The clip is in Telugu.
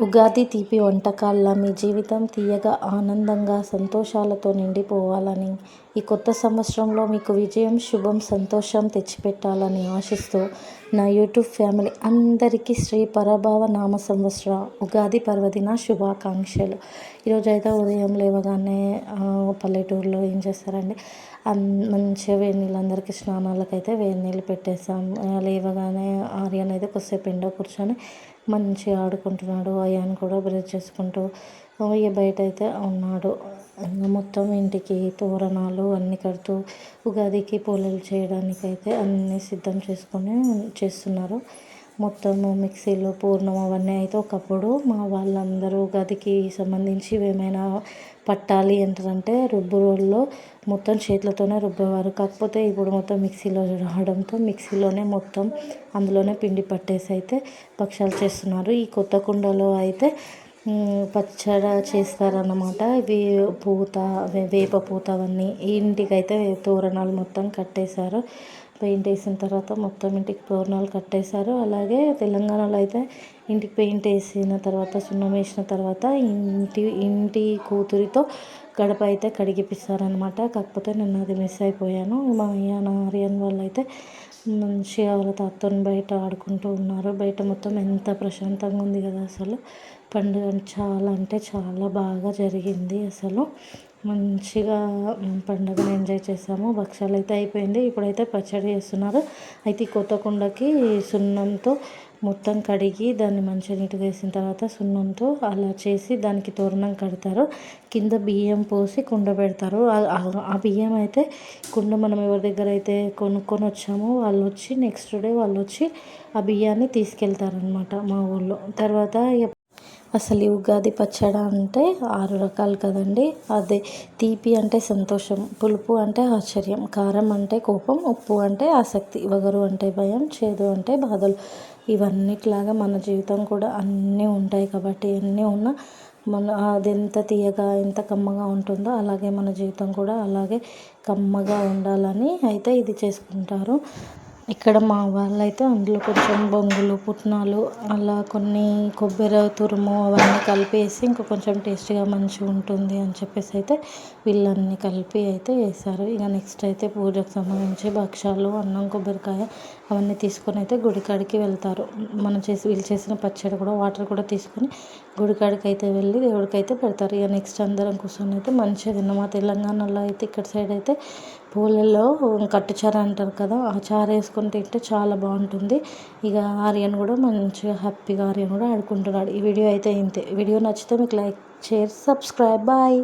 ఉగాది తీపి వంటకాల్లా మీ జీవితం తీయగా, ఆనందంగా, సంతోషాలతో నిండిపోవాలని, ఈ కొత్త సంవత్సరంలో మీకు విజయం, శుభం, సంతోషం తెచ్చిపెట్టాలని ఆశిస్తూ నా యూట్యూబ్ ఫ్యామిలీ అందరికీ శ్రీ పరభావ నామ సంవత్సర ఉగాది పర్వదిన శుభాకాంక్షలు. ఈరోజైతే ఉదయం లేవగానే పల్లెటూరులో ఏం చేస్తారండి, మంచిగా వేడి నీళ్ళు అందరికీ స్నానాలకైతే వేడి నీళ్ళు పెట్టేసాం. లేవగానే ఆర్యన్ అయితే కొద్దిసేపు ఎండ కూర్చొని మంచిగా ఆడుకుంటున్నాడు. అయాన్ కూడా బ్రష్ చేసుకుంటూ బయట అయితే ఉన్నాడు. మొత్తం ఇంటికి తోరణాలు అన్నీ కడుతూ ఉగాదికి పూలలు చేయడానికైతే అన్నీ సిద్ధం చేస్తున్నారు. మొత్తము మిక్సీలో పూర్ణం అవన్నీ అయితే ఒకప్పుడు మా వాళ్ళందరూ ఉగాదికి సంబంధించి ఏమైనా పట్టాలి ఏంటంటే రుబ్బు రోల్లో మొత్తం చేతులతోనే రుబ్బేవారు. కాకపోతే ఇప్పుడు మొత్తం మిక్సీలో రావడంతో మిక్సీలోనే మొత్తం అందులోనే పిండి పట్టేసి అయితే భక్షాలు చేస్తున్నారు. ఈ కొత్త కుండలో అయితే పచ్చడి చేస్తారన్నమాట. ఇవి వేప పూత అవన్నీ ఇంటికైతే తోరణాలు మొత్తం కట్టేశారు. పెయింట్ వేసిన తర్వాత మొత్తం ఇంటికి తోరణాలు కట్టేశారు. అలాగే తెలంగాణలో అయితే ఇంటికి పెయింట్ వేసిన తర్వాత, సున్నం వేసిన తర్వాత ఇంటి కూతురితో గడప అయితే కడిగిపిస్తారనమాట. కాకపోతే నేను అది మిస్ అయిపోయాను. మా ఆర్యన్ వాళ్ళు అయితే మంచిగా వాళ్ళ తాతతో బయట ఆడుకుంటూ ఉన్నారు. బయట మొత్తం ఎంత ప్రశాంతంగా ఉంది కదా. అసలు పండుగ చాలా అంటే చాలా బాగా జరిగింది. అసలు మంచిగా పండుగను ఎంజాయ్ చేసాము. భక్షాలు అయితే అయిపోయింది. ఇప్పుడైతే పచ్చడి చేస్తున్నారు. అయితే కొత్త కుండకి సున్నంతో మొత్తం కడిగి దాన్ని మంచిగా నీట్గా వేసిన తర్వాత సున్నంతో అలా చేసి దానికి తోరణం కడతారు. కింద బియ్యం పోసి కుండ పెడతారు. ఆ బియ్యం అయితే కుండ మనం ఎవరి దగ్గర అయితే కొనుక్కొని వచ్చామో వాళ్ళు వచ్చి నెక్స్ట్ డే వాళ్ళు వచ్చి ఆ బియ్యాన్ని తీసుకెళ్తారనమాట మా ఊళ్ళో. తర్వాత అసలు ఈ ఉగాది పచ్చడి అంటే 6 రకాలు కదండి. అదే తీపి అంటే సంతోషం, పులుపు అంటే ఆశ్చర్యం, కారం అంటే కోపం, ఉప్పు అంటే ఆసక్తి, వగరు అంటే భయం, చేదు అంటే బాధలు. ఇవన్నిట్లాగా మన జీవితం కూడా అన్నీ ఉంటాయి కాబట్టి అన్నీ ఉన్న అది ఎంత తీయగా ఎంత కమ్మగా ఉంటుందో అలాగే మన జీవితం కూడా అలాగే కమ్మగా ఉండాలని అయితే ఇది చేసుకుంటారు. ఇక్కడ మా వాళ్ళైతే అందులో కొంచెం బొంగులు, పుట్నాలు అలా కొన్ని కొబ్బరి తురుము అవన్నీ కలిపేసి ఇంకా కొంచెం టేస్టీగా మంచిగా ఉంటుంది అని చెప్పేసి అయితే వీళ్ళన్నీ కలిపి అయితే వేశారు. ఇక నెక్స్ట్ అయితే పూజకు సంబంధించి భక్షాలు, అన్నం, కొబ్బరికాయ అవన్నీ తీసుకొని అయితే గుడికాడికి వెళ్తారు. వీళ్ళు చేసిన పచ్చడి కూడా వాటర్ కూడా తీసుకొని గుడికాడికి అయితే వెళ్ళి దేవుడికి అయితే పెడతారు. ఇక నెక్స్ట్ అందరం కూర్చొని అయితే మంచిగా తిన్నాం. మా తెలంగాణలో అయితే ఇక్కడ సైడ్ అయితే పూలలో కట్టుచారు అంటారు కదా, ఆ చారు వేసుకొని తింటే చాలా బాగుంటుంది. ఇక ఆర్యన్ కూడా మంచిగా హ్యాపీగా ఆర్యన్ కూడా ఆడుకుంటున్నాడు. ఈ వీడియో అయితే ఇంతే. వీడియో నచ్చితే మీకు లైక్, షేర్, సబ్స్క్రైబ్. బాయ్.